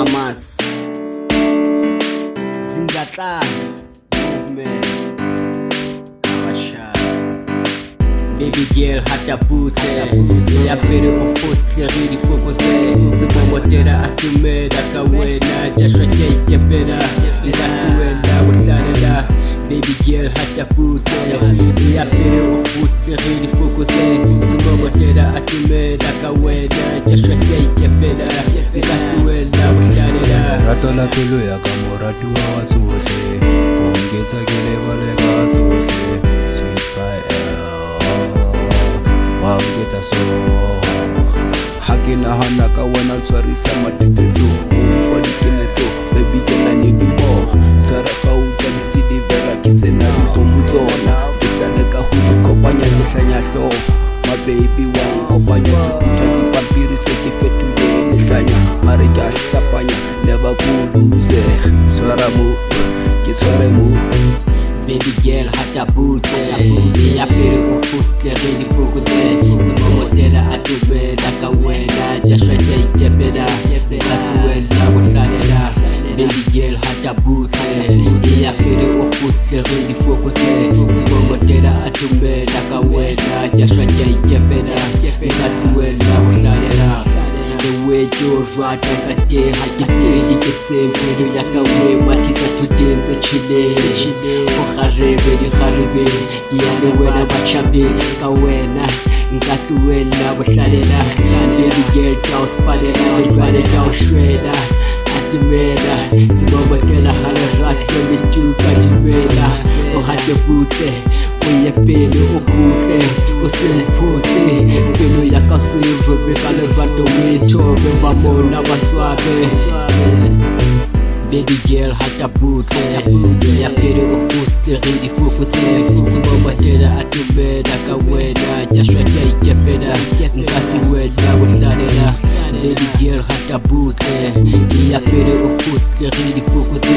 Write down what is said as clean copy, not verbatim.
Mamas Zingatla Movement Awasha Baby girl hata bute ya pere ofote ridi fokote Sifomotera atumeda kawena Jashwa keke pera Ndatuwenda wutlanela Baby girl hata bute ya pere ofote ridi fokote Sifomotera atumeda kawena Jashwa keke pera Ndatuwenda wutlanela Rato la pelo ya kamoratu wa wasote Ongeza kile vale kasote Sweet fire Wangeta so Hakina hana kawana twarisa matetezo Umfalikineto Baby girl I need you more Tsaraka utabisidi vera kitsena lukhomuzona Bisaleka hulu kopanya nihlanya hlo My baby wangu kopanya Kutaki pampiri sekifetuye nihlanya Marika hlapanya Never kuluze Tswaramu Kitswaremu Baby girl hata bute ya pere ufute ridi fukute Sifomotera atubeda kawena Jashwa keke pera Ndatuwenda wutlanela Baby girl hata bute ya pere ufute ridi fukute Sifomotera atubeda kawena Jashwa keke pera Ndatuwenda wutlanela Wejozwa takate hakiteli ketsempedo yakawe matisa tudenze chile Okharebe di kharebe Yane wena bachabe kawena Ngatuwela wutlalela Baby girl tawuspalela Spale tawushwela Atimela Sibomotela halarate Mituka jimela Ohate bute Oye pelo okuhle Useliphuthi Pelo yakasivu Bekale vato wethobe Babona baswabe Baby girl hata bute ya pere okuhle Ridi fukute Sibomotela atubeda kawena Jashwa keke pera Ngatuwela wutlalela Baby girl hata bute ya pere okuhle Ridi fukute